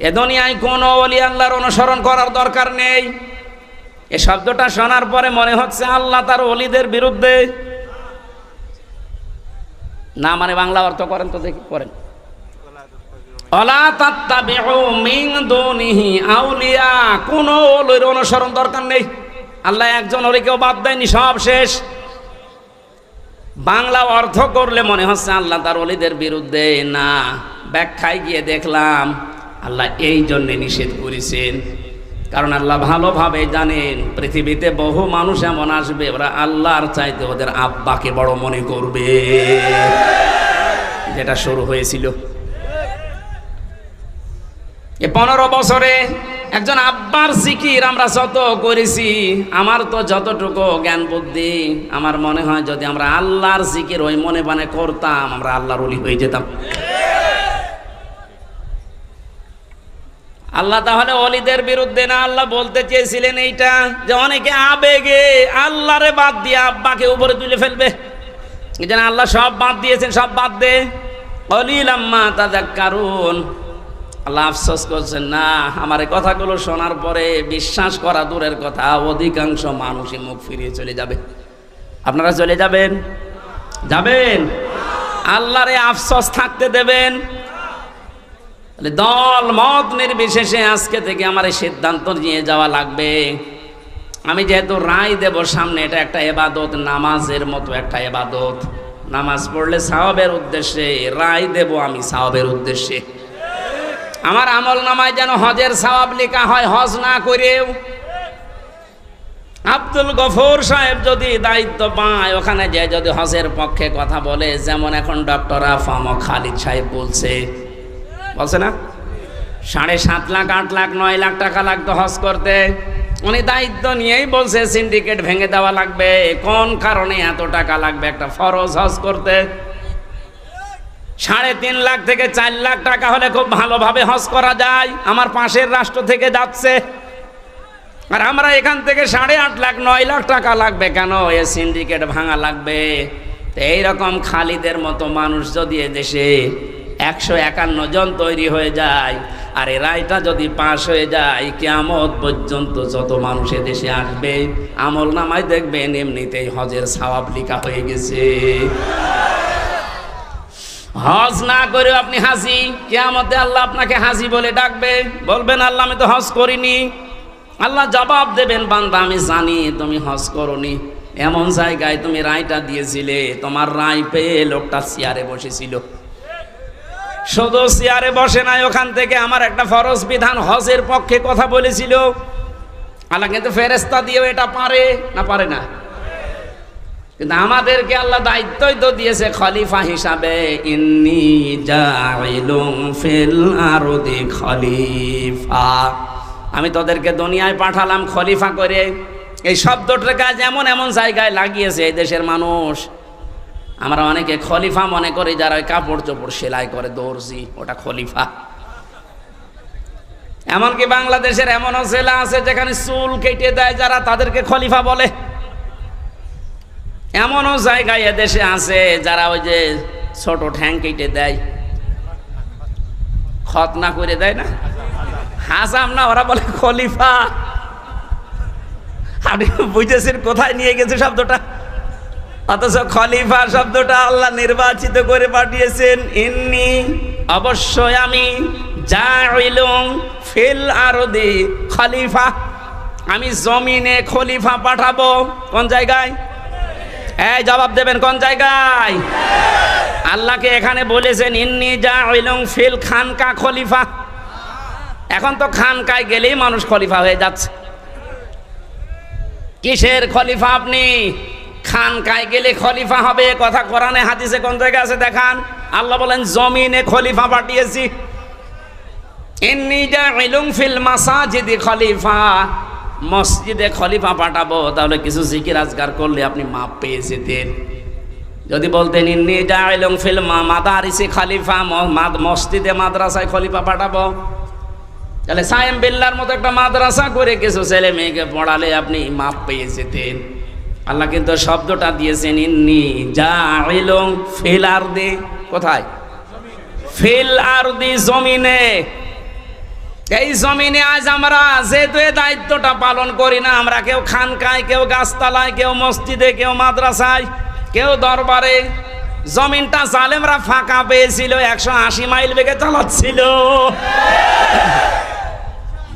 Speaker 1: এ দুনিয়ায় কোনো ওলি আল্লাহর অনুসরণ করার দরকার নেই। এ শব্দটা শোনার পরে মনে হচ্ছে আল্লাহ তার ওলিদের বিরুদ্ধে। না মানে বাংলা অর্থ করেন তো দেখি, করেন। ওয়ালা তাত্তাবিউ মিন দুনিহি আউলিয়া, কোনো ওলির অনুসরণ দরকার নেই। আল্লাহ একজন ওলিকেও বাদ দেয়নি, সব শেষ। বাংলা অর্থ করলে মনে হচ্ছে আল্লাহ তার ওলিদের বিরুদ্ধে। না, ব্যাখ্যায় গিয়ে দেখলাম আল্লাহ এই জন্যে নিষেধ করেছেন, কারণ আল্লাহ ভালোভাবে জানেন পৃথিবীতে বহু মানুষ এমন আসবে, ওরা আল্লাহর চাইতে ওদের আব্বাকে বড় মনে করবে, যেটা শুরু হয়েছিল। এ 15 বছরে একজন আব্বার জিকির আমরা যত করেছি, আমার তো যতটুকু জ্ঞান বুদ্ধি, আমার মনে হয় যদি আমরা আল্লাহর জিকির ওই মনে বানে করতাম, আমরা আল্লাহর ওলি হয়ে যেতাম। আল্লাহ তাহলে ওলিদের বিরুদ্ধে না, আল্লাহ বলতে চেয়েছিলেন এইটা, যে অনেকে আবেগে আল্লাহরে বাদ দিয়ে আব্বাকে উপরে তুলে ফেলবে। এই জন্য আল্লাহ সব বাদ দিয়েছেন, সব বাদ দে, কলিলাম মা তাযাক্কারুন। আল্লাহ আফসোস করছেন, না আমার এই কথাগুলো শোনার পরে বিশ্বাস করা দূরের কথা, অধিকাংশ মানুষই মুখ ফিরিয়ে চলে যাবে। আপনারা চলে যাবেন? যাবেন? আল্লাহরে আফসোস থাকতে দেবেন? দল মত নির্বিশেষে আজকে থেকে আমার এই সিদ্ধান্ত নিয়ে যাওয়া লাগবে। আমি যেহেতু রায় দেব সামনে, এটা একটা ইবাদত, নামাজের মতো একটা ইবাদত। নামাজ পড়লে সওয়াবের উদ্দেশ্যে, রায় দেব আমি সওয়াবের উদ্দেশ্যে। আমার আমল নামায় যেন হজের সওয়াব লেখা হয়, হজ না করেও। আব্দুল গফুর সাহেব যদি দায়িত্ব পায়, ওখানে যে যদি হজের পক্ষে কথা বলে, যেমন এখন ডক্টর আফাম খালিদ সাহেব বলছে না, 7.5 লাখ 8 লাখ 9 লাখ টাকা লাগতো হজ করতে। উনি দায়িত্ব নিয়েই বলছে সিন্ডিকেট ভেঙে দেওয়া লাগবে। কোন কারণে এত টাকা লাগবে একটা ফরজ হজ করতে? 3.5 লাখ থেকে 4 লাখ টাকা হলে খুব ভালোভাবে হজ করা যায়। আমার পাশের রাষ্ট্র থেকে যাচ্ছে, আর আমরা এখান থেকে 8.5 লাখ 9 লাখ টাকা লাগবে কেন? এ সিন্ডিকেট ভাঙা লাগবে। তো এইরকম খালিদের মতো মানুষ যদি দেশে 151 জন তৈরি হয়ে যায়, আর এই রায়টা যদি পাশ হয়ে যায়, কিয়ামত পর্যন্ত যত মানুষ দেশে আসবে, আমল নামায় দেখবেন এমনিতেই হজের সওয়াব লেখা হয়ে গেছে। হজ না করে আপনি হাজি, কিয়ামতে আল্লাহ আপনাকে হাজি বলে ডাকবে, বলবেন আল্লাহ আমি তো হজ করিনি। আল্লাহ জবাব দেবেন, বান্দা আমি জানি তুমি হজ করনি, এমন জায়গায় তুমি রায়টা দিয়েছিলে, তোমার রায় পেয়ে লোকটা চেয়ারে বসেছিল। শুধু চেয়ারে বসে নাই, ওখান থেকে আমার একটা ফরজ বিধান হজের পক্ষে কথা বলেছিল। আল্লাহ কিন্তু ফেরেশতা দিয়েও এটা পারে না, পারে না? কিন্তু আমাদেরকে আল্লাহ দায়িত্বই তো দিয়েছে খলিফা হিসাবে, ইন্নী জাইলুন ফিল আরদি খলিফা। আমি তোদেরকে দুনিয়ায় পাঠালাম খলিফা করে। এই শব্দটার কাজ এমন এমন জায়গায় লাগিয়েছে এই দেশের মানুষ। আমরা অনেকে খলিফা মনে করি যারা ওই কাপড় চোপড় সেলাই করে, দর্জি, ওটা খলিফা। এমনকি বাংলাদেশের এমনও জেলা আছে যেখানে চুল কেটে দেয় যারা, তাদেরকে খলিফা বলে। এমনও জায়গায় এদেশে আছে যারা ওই যে ছোট ঠ্যাং কেটে দেয়, খতনা করে দেয় না, হাসাম না, ওরা বলে খলিফা। আপনি বুঝেছেন কোথায় নিয়ে গেছে শব্দটা? অথচ খলিফা শব্দটা আল্লাহ নির্বাচিত করে পাঠিয়েছেন। ইন্নি, অবশ্যই আমি, জাইলুন ফিল আরদি খলিফা, আমি জমিনে খলিফা পাঠাবো। কোন জায়গায়? এই জবাব দেবেন, কোন জায়গায়? আল্লাহকে এখানে বলেছেন ইন্নি জাইলুন ফিল খানকা খলিফা। এখন তো খানকায় গেলেই মানুষ খলিফা হয়ে যাচ্ছে। কিসের খলিফা আপনি? খানকায় গেলে খলিফা হবে, কথা কোরআনে হাদিসে কোন জায়গায় আছে দেখান। আল্লাহ বলেন জমিনে খলিফা পাঠিয়েছি। ইন্নী জাইলুন ফিল মাসাজিদি খলিফা, মসজিদে খলিফা পাঠাবো। তাহলে কিছু জিকির আজকার করলে আপনি মাপ পেয়ে যেতেন। যদি বলতেন ইন্নী জাইলুন ফিল মাদারিসি খলিফা, মসজিদে মাদ্রাসায় খলিফা পাঠাবো, তাহলে সায়েম বিল্লার মতো একটা মাদ্রাসা করে কিছু ছেলে মেয়েকে পড়ালে আপনি মাপ পেয়ে যেতেন। আল্লাহ কিন্তু শব্দটা দিয়েছেন ইন্নী জাইলুন ফিল আরদি। কোথায়? ফিল আরদি, জমিনে। এই জমিনে আজ আমরা যেহেতু এই দায়িত্বটা পালন করি না, আমরা কেউ খানকায়, কেউ গাছতলায়, কেউ মসজিদে, কেউ মাদ্রাসায়, কেউ দরবারে। জমিনটা জালেমরা ফাঁকা পেয়েছিল, 180 মাইল বেগে চালাচ্ছিল।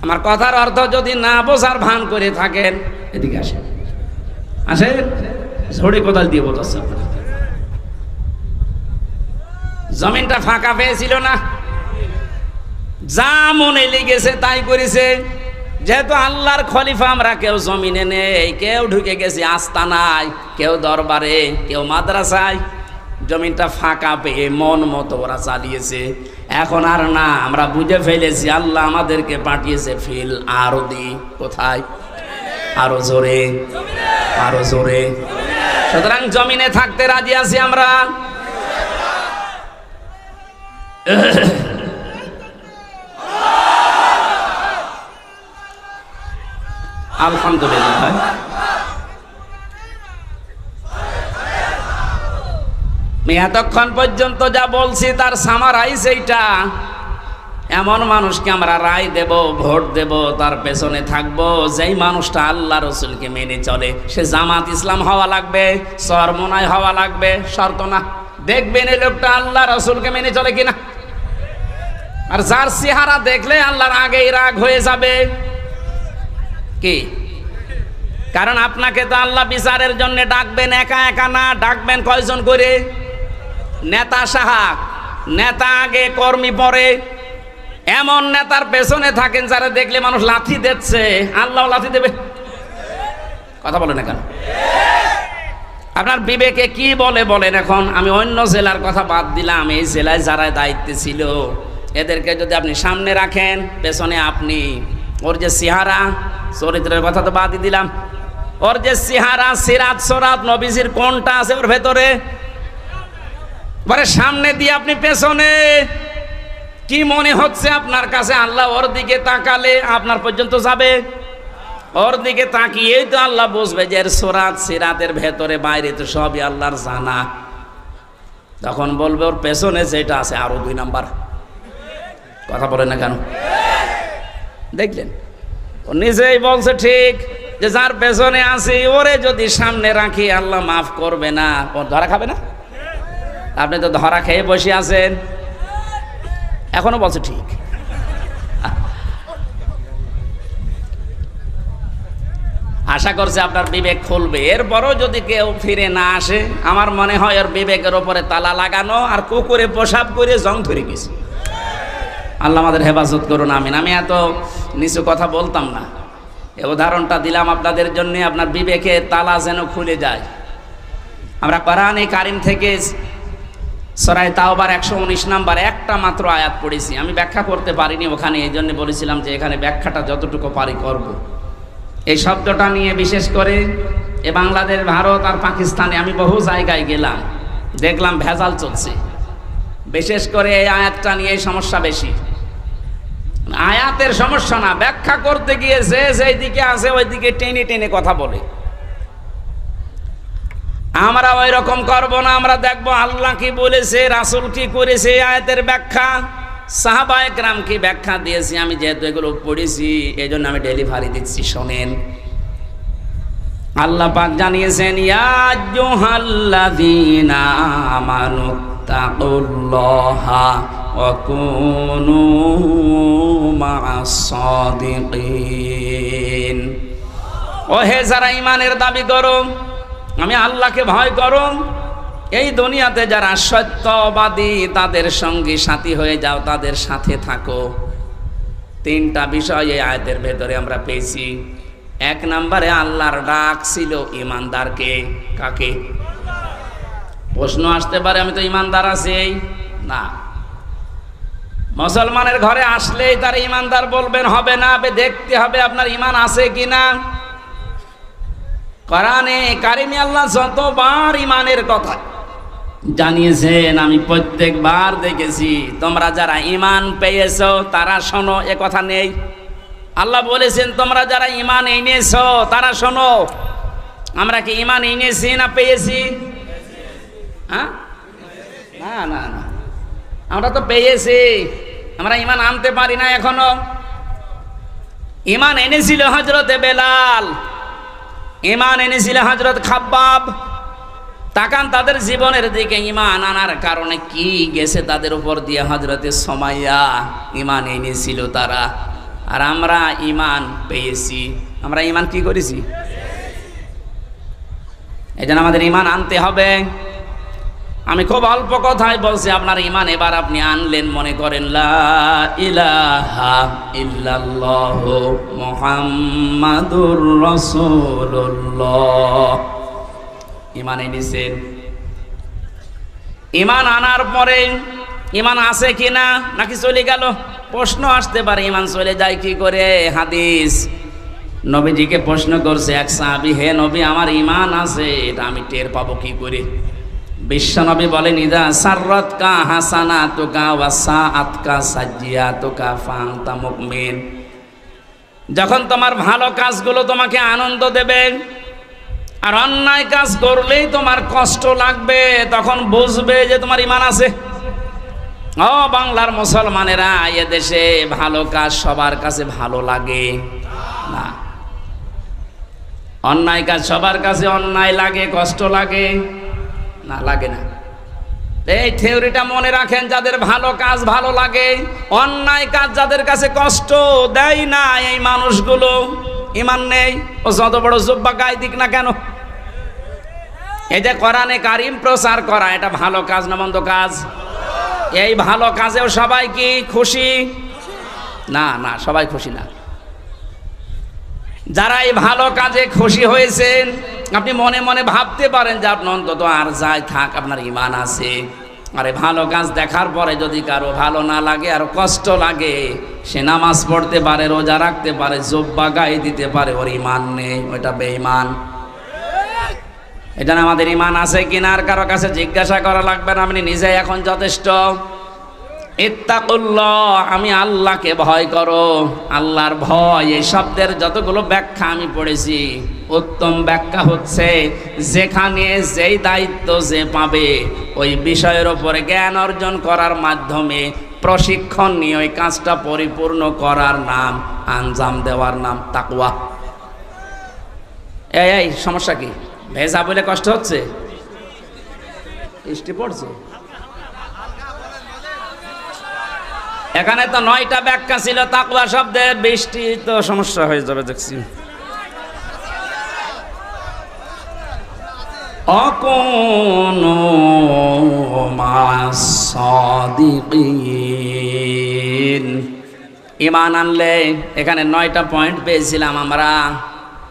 Speaker 1: আমার কথার অর্থ যদি না বোঝার ভান করে থাকেন, এদিকে আসেন, আসেন, ঝড়ে কোদাল দিয়ে বোঝাচ্ছে। জমিনটা ফাঁকা পেয়েছিল না, যা মনে লেগেছে তাই করেছে। যেহেতু আল্লাহর খলিফা আমরা, কেউ জমিনে নেই, কেউ ঢুকে গেছি আস্তানায়, কেউ দরবারে, কেউ মাদ্রাসায়। জমিনটা ফাঁকা পেয়ে মন মতো ওরা চালিয়েছে। এখন আর না, আমরা বুঝে ফেলেছি আল্লাহ আমাদেরকে পাঠিয়েছে ফিল আরদি। কোথায়? আরো জোরে, আরো জোরে। সুতরাং জমিনে থাকতে রাজি আছি আমরা। আলহামদুলিল্লাহ। এতক্ষণ পর্যন্ত যা বলছি তার সামারাইজ এইটা। এমন মানুষকে আমরা রায় দেব, ভোট দেব, তার পেছনে থাকবো যেই মানুষটা আল্লাহ রসুলকে মেনে চলে। সে জামাত ইসলাম হওয়া লাগবে, চরমনায় হওয়া লাগবে, শর্ত না। দেখবেন এই লোকটা আল্লাহ রসুলকে মেনে চলে কিনা। আর যার চেহারা দেখলে আল্লাহর আগেই রাগ হয়ে যাবে কি? কারণ আপনাকে তো আল্লাহ বিচারের জন্য ডাকবেন একা একা না, ডাকবেন কয়জন করে? নেতা সাহাব, নেতা আগে কর্মী পরে। এমন নেতার পেছনে থাকেন যারা দেখলে মানুষ লাথি দিচ্ছে, আল্লাহ লাথি দেবে। কথা বলেন না কেন? আপনার বিবেকে কি বলে বলেন? এখন আমি অন্য জেলার কথা বাদ দিলাম, এই জেলায় যারা দায়িত্বে ছিল এদেরকে যদি আপনি সামনে রাখেন, পেছনে আপনি। ওর যে চেহারা, চরিত্রের কথা তো বাদই দিলাম, ওর যে চেহারা, সিরাত সরাত নবীজির কোনটা আছে ওর ভেতরে, সামনে দিয়ে আপনি পেছনে। কি মনে হচ্ছে আপনার কাছে? আল্লাহ ওর দিকে তাকালে আপনার পর্যন্ত যাবে। ওর দিকে তাকিয়েই তো আল্লাহ বুঝবে যে এর সরাত সিরাতের ভেতরে বাইরে তো সবই আল্লাহর জানা। তখন বলবে ওর পেছনে যেটা আছে আরো 2 নাম্বার। কথা বলে না কেন? দেখলেন, ও নিজেই বলছে ঠিক যে যার পেছনে আছে ওরে যদি সামনে রাখি আল্লাহ মাফ করবে না। ওর ধরা খাবে না? আপনি তো ধরা খেয়ে বসে আছেন, এখনো বলছে ঠিক। আশা করছে আপনার বিবেক খুলবে। এরপরও যদি কেউ ফিরে না আসে, আমার মনে হয় ওর বিবেকের ওপরে তালা লাগানো আর কুকুরে পেশাব করে জং ধরে গেছে। আল্লাহ আমাদের হেফাজত করুন, আমিন। আমি এত নিচু কথা বলতাম না, এই উদাহরণটা দিলাম আপনাদের জন্য, আপনার বিবেকে তালা যেন খুলে যায়। আমরা কোরআনে কারিম থেকে সূরা তাওবার 119 নাম্বার একটা মাত্র আয়াত পড়েছি, আমি ব্যাখ্যা করতে পারিনি ওখানে, এই জন্য বলেছিলাম যে এখানে ব্যাখ্যাটা যতটুকু পারি করব। এই শব্দটা নিয়ে বিশেষ করে এ বাংলাদেশ, ভারত আর পাকিস্তানে আমি বহু জায়গায় গেলাম, দেখলাম ভেজাল চলছে। বিশেষ করে এই আয়াতটা নিয়ে সমস্যা বেশি। আয়াতের সমস্যা না, ব্যাখ্যা করতে গিয়ে যে যেই দিকে আছে ওই দিকে টেনে টেনে কথা বলে। আমরা ওই রকম করব না, আমরা দেখবো আল্লাহ কি বলেছে, রাসূল কি করেছে, আয়াতের ব্যাখ্যা, সাহাবায়ে কেরাম কি ব্যাখ্যা দিয়েছে। আমি যেহেতু এগুলো পড়েছি এই জন্য আমি ডেলিভারি দিচ্ছি, শোনেন। আল্লাহ পাক জানিয়েছেন, ইয়া আইয়ুহাল্লাযীনা আমানু তাকুল্লাহা ওয়া কুনু মা'আস সাদিকিন। ও হে যারা ঈমানের দাবি করো, আমি আল্লাহকে ভয় করো, এই দুনিয়াতে যারা সত্যবাদী তাদের সঙ্গী সাথী হয়ে যাও, তাদের সাথে থাকো। তিনটা বিষয় এই আয়াতের ভেতরে আমরা পেয়েছি। এক নম্বরে আল্লাহর ডাক ছিল ঈমানদারকে। কাকে? প্রশ্ন আসতে পারে, আমি তো ঈমানদার আছি না। মুসলমানের ঘরে আসলেই তার ঈমানদার বলবেন হবে না, দেখতে হবে আপনার ঈমান আছে কিনা। কোরআনে কারিমে আল্লাহ যতবার ঈমানের কথা জানিয়েছেন আমি প্রত্যেকবার দেখেছি, তোমরা যারা ঈমান পেয়েছো তারা শোনো, এ কথা নেই। আল্লাহ বলেছেন তোমরা যারা ঈমান এনেছো তারা শোনো। আমরা কি ঈমান এনেছি না পেয়েছি? হ্যাঁ, না না না, আমরা তো পেয়েছি, আমরা ঈমান আনতে পারি না এখনো। ঈমান এনেছিল হযরতে বেলাল, ঈমান এনেছিল হযরত খাব্বাব। তাকান তাদের জীবনের দিকে, ঈমান আনার কারণে কি গেছে তাদের উপর দিয়ে। হযরতে সুমাইয়া ঈমান এনেছিল তারা, আর আমরা ঈমান পেয়েছি। আমরা ঈমান কি করেছি? এই জন্য আমাদের ঈমান আনতে হবে। আমি খুব অল্প কথায় বলছি, আপনার ঈমান এবার আপনি আনলেন, মনে করেন লা ইলাহা ইল্লাল্লাহু মুহাম্মাদুর রাসূলুল্লাহ। ঈমান এনেছেন। ঈমান আনার পরে ঈমান আছে কিনা নাকি চলে গেল? প্রশ্ন আসতে পারে, ঈমান চলে যায় কি করে? হাদিস, নবীজিকে প্রশ্ন করছে এক সাহাবী, হে নবী আমার ঈমান আছে, এটা আমি টের পাবো কি করে? বিশ্বনবী বলেন, ইদা সাররাতকা হাসানাতুকা ওয়া সাআতকা সাজ্জিয়াতুকা ফাআনতা মুমিন। যখন তোমার ভালো কাজগুলো তোমাকে আনন্দ দেবে আর অন্যায় কাজ করলেই তোমার কষ্ট লাগবে, তখন বুঝবে যে তোমার ঈমান আছে। ও বাংলার মুসলমানেরা, এ দেশে ভালো কাজ সবার কাছে ভালো লাগে না। অন্যায় কাজ সবার কাছে অন্যায় লাগে, কষ্ট লাগে না, লাগে না। এই থিওরিটা মনে রাখেন, যাদের ভালো কাজ ভালো লাগে, অন্যায় কাজ যাদের কাছে কষ্ট দেয় না, এই মানুষগুলো ঈমান নেই। ও যত বড় জুব্বা গায়ে দিক না কেন, এই যে কোরআনে কারিম প্রচার করা, এটা ভালো কাজ না মন্দ কাজ? এই ভালো কাজেও সবাই কি খুশি? না না, সবাই খুশি না। যারা এই ভালো কাজে খুশি হয়েছেন, আপনি মনে মনে ভাবতে পারেন যে আপনি অন্তত আর যাই থাক আপনার ঈমান আছে। আরে ভালো কাজ দেখার পরে যদি কারো ভালো না লাগে আর কষ্ট লাগে, সে নামাজ পড়তে পারে, রোজা রাখতে পারে, জুব্বা গায়ে দিতে পারে, ওর ঈমান নেই, ওইটা বেঈমান। এটা আমাদের ঈমান আছে কিনা আর কারো কাছে জিজ্ঞাসা করা লাগবে না, আপনি নিজে এখন যথেষ্ট। ইত্তাকুল্লাহ, আমি আল্লাহকে ভয় করো। আল্লাহর ভয়, এই শব্দের যতগুলো ব্যাখ্যা আমি পড়েছি, উত্তম ব্যাখ্যা হচ্ছে যেখানে যেই দায়িত্ব যে পাবে ওই বিষয়ের ওপরে জ্ঞান অর্জন করার মাধ্যমে প্রশিক্ষণ নিয়ে ওই কাজটা পরিপূর্ণ করার নাম, আঞ্জাম দেওয়ার নাম তাকওয়া। এই সমস্যা কি? ভেজা বলে কষ্ট হচ্ছে? বৃষ্টি পড়ছে। এখানে তো 9টা ব্যাখ্যা ছিল তাকওয়া শব্দের, বৃষ্টি তো সমস্যা হয়ে যাবে দেখছি। অকুনু মা'আস সাদিকিন। ঈমান আনলে এখানে 9টা পয়েন্ট পেয়েছিলাম আমরা।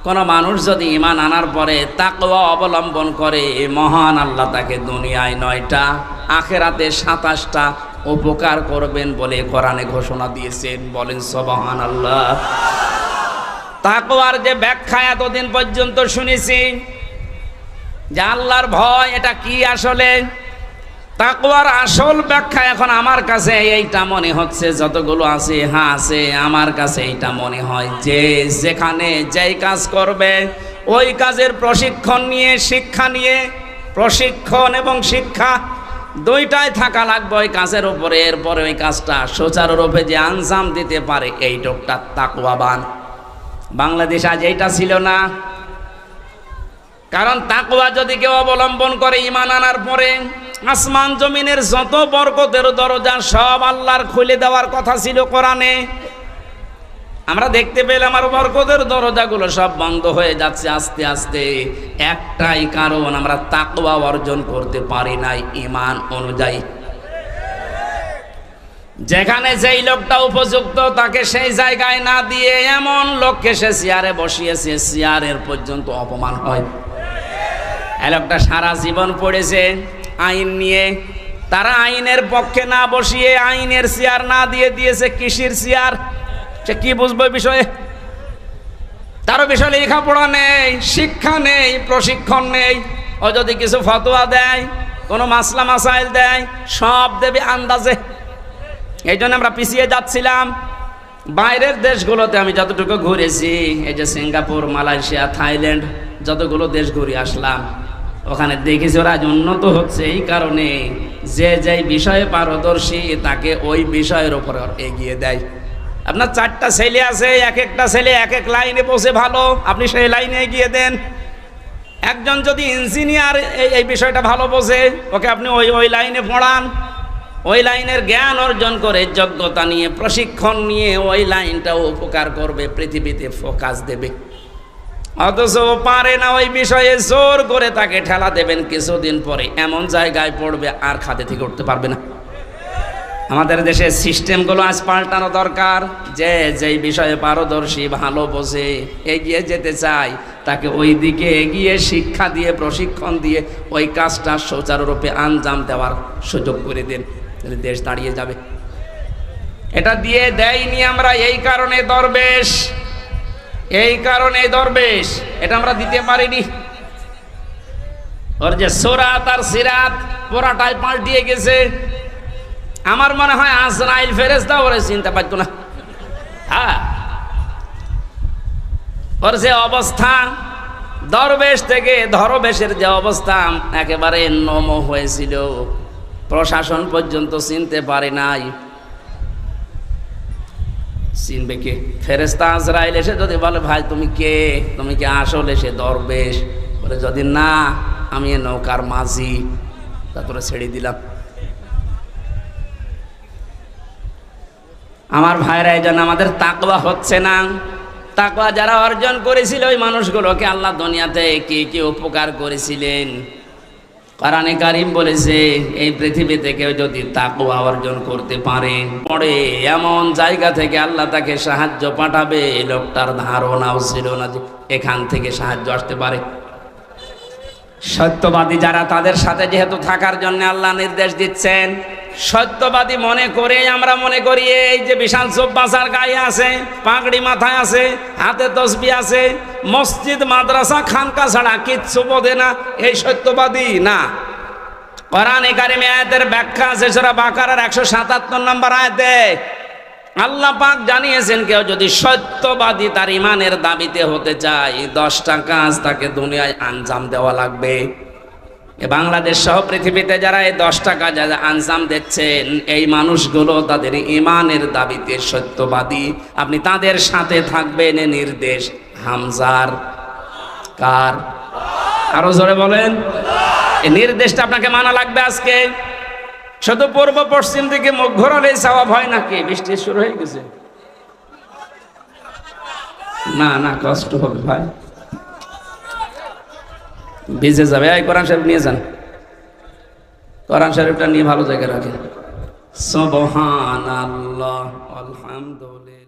Speaker 1: কোন মানুষ যদি ঈমান আনার পরে তাকওয়া অবলম্বন করে, মহান আল্লাহ তাকে দুনিয়ায় 9টা আখিরাতে 27টা উপকার করবেন বলে কোরআনে ঘোষণা দিয়েছেন। বলেন সুবহানাল্লাহ। তাকওয়ার যে ব্যাখ্যা এতদিন পর্যন্ত শুনেছি যে আল্লাহর ভয় এটা কি, আসলে তাকওয়ার আসল ব্যাখ্যা এখন আমার কাছে এইটা মনে হচ্ছে, যতগুলো আছে হ্যাঁ আছে, আমার কাছে এইটা মনে হয় যে যেখানে যেই কাজ করবে ওই কাজের প্রশিক্ষণ নিয়ে, শিক্ষা নিয়ে, প্রশিক্ষণ এবং শিক্ষা দুইটাই থাকা লাগবে ওই কাজের উপরে। এরপরে ওই কাজটা সুচারুরূপে যে আঞ্জাম দিতে পারে এই লোকটা তাকওয়াবান। বাংলাদেশ আজ এইটা ছিল না। কারণ তাকওয়া যদি কেউ অবলম্বন করে ঈমান আনার পরে, আসমান জমিনের যত বরকতের দরজা সব আল্লাহর খুলে দেওয়ার কথা ছিল কোরআনে। আমরা দেখতে পেলাম আর বরকতের দরজাগুলো সব বন্ধ হয়ে যাচ্ছে আস্তে আস্তে। একটাই কারণ, আমরা তাকওয়া অর্জন করতে পারি নাই ঈমান অনুযায়ী। যেখানে যেই লোকটা উপযুক্ত তাকে সেই জায়গায় না দিয়ে এমন লোককে সে চেয়ারে বসিয়েছে, চেয়ারের পর্যন্ত অপমান হয়। এই লোকটা সারা জীবন পড়েছে আইন নিয়ে, তারা আইনের পক্ষে না বসিয়ে আইনের চেয়ার না দিয়ে দিয়েছে কৃষির চেয়ার। সে কি বুঝবে বিষয়ে? তারও বিষয়ে লেখাপড়া নেই, শিক্ষা নেই, প্রশিক্ষণ নেই। ও যদি কিছু ফতোয়া দেয়, কোনো মাসলা মাসাইল দেয়, সব দেবে আন্দাজে। এই জন্য আমরা পিছিয়ে যাচ্ছিলাম। বাইরের দেশগুলোতে আমি যতটুকু ঘুরেছি, এই যে সিঙ্গাপুর, মালয়েশিয়া, থাইল্যান্ড, যতগুলো দেশ ঘুরে আসলাম, ওখানে দেখেছি ওরা উন্নত হচ্ছে এই কারণে যে যেই বিষয়ে পারদর্শী তাকে ওই বিষয়ের উপর এগিয়ে দেয়। আপনার 4টা ছেলে আছে, এক একটা ছেলে এক এক লাইনে বসে ভালো, আপনি সেই লাইনে এগিয়ে দেন। একজন যদি ইঞ্জিনিয়ার এই বিষয়টা ভালো বোঝে, ওকে আপনি ওই লাইনে পড়ান, ওই লাইনের জ্ঞান অর্জন করে যোগ্যতা নিয়ে, প্রশিক্ষণ নিয়ে ওই লাইনটাও উপকার করবে, পৃথিবীতে ফোকাস দেবে। অথচ পারে না ওই বিষয়ে, জোর করে তাকে ঠেলা দেবেন, কিছুদিন পরে এমন জায়গায় পড়বে আর খাদে থেকে উঠতে পারবে না। আমাদের দেশের সিস্টেমগুলো আজ পাল্টানো দরকার। যে যেই বিষয়ে পারদর্শী, ভালো বোঝে, এগিয়ে যেতে চায়, তাকে ওই দিকে এগিয়ে শিক্ষা দিয়ে, প্রশিক্ষণ দিয়ে ওই কাজটা সুচারুরূপে আঞ্জাম দেওয়ার সুযোগ করে দেন, দেশ দাঁড়িয়ে যাবে। এটা দিয়ে দেয়নি আমরা, এই কারণে দরবেশ, এই কারণে দরবেশ, এটা আমরা দিতে পারিনি। ওর যে সুরাত আর সিরাত পুরাটাই পাল্টিয়ে গেছে। আমার মনে হয় আজরাইল ফেরেশতা ওরে চিন্তা পারতো না। হ্যাঁ, ওর যে অবস্থা, দরবেশ থেকে ধরবেশের যে অবস্থা একেবারে নম হয়েছিল, প্রশাসন পর্যন্ত চিনতে পারে নাই। চিনবে কে? ফেরেশতা আজরাইল এসে যদি বলে ভাই তুমি কে, তুমি কি আসলে সে দরবেশ? বলে যদি না, আমি এ নৌকার মাঝি, তা তোরা ছেড়ে দিলাম। আমার ভাইরা, এই জন্য আমাদের তাকওয়া হচ্ছে না। তাকওয়া যারা অর্জন করেছিল ওই মানুষগুলোকে আল্লাহ দুনিয়াতে কি কি উপকার করেছিলেন। কোরআনে কারীম বলেছে এই পৃথিবীতে কেউ যদি তাকওয়া অর্জন করতে পারে, পরে এমন জায়গা থেকে আল্লাহ তাকে সাহায্য পাঠাবে, এই লোকটার ধারণাও ছিল না যে এখান থেকে সাহায্য আসতে পারে। সত্যবাদী যারা, তাদের সাথে যেহেতু থাকার জন্য আল্লাহ নির্দেশ দিচ্ছেন, সত্যবাদী মনে করে আমরা মনে করি এই যে বিশাল চোপবাজার গায়ে আছে, পাগড়ি মাথায় আছে, হাতে তসবি আছে, মসজিদ, মাদ্রাসা, খানকা ছাড়া কিচ্ছু বোঝে না, এই সত্যবাদী না। কোরআনে কারিমে আয়াতের ব্যাখ্যা আছে সূরা বাকারার 177 নম্বর আয়াতে আল্লাহ পাক জানিয়েছেন, কেউ যদি সত্যবাদী তার ইমানের দাবিতে হতে চায়, 10টা কাজ তাকে দুনিয়ায় আঞ্জাম দেওয়া লাগবে। বাংলাদেশ সহ পৃথিবীতে যারা এই 10টা কাজ আঞ্জাম দিচ্ছেন, এই মানুষগুলো তাদের ইমানের দাবিতে সত্যবাদী। আপনি তাদের সাথে থাকবেন, এ নির্দেশ হামজার। কার? আরো জোরে বলেন। এই নির্দেশটা আপনাকে মানা লাগবে আজকে। শুধু পূর্ব পশ্চিম দিকে মুখ ঘোরালেই সওয়াব হয় নাকি? বৃষ্টি শুরু হয়ে গেছে। না না, কষ্ট হবে ভাই, ভিজে যাবে। এই কোরআন শরীফ নিয়ে যান, কোরআন শরীফটা নিয়ে ভালো জায়গায় রাখেন। সুবহানাল্লাহ, আলহামদুলিল্লাহ।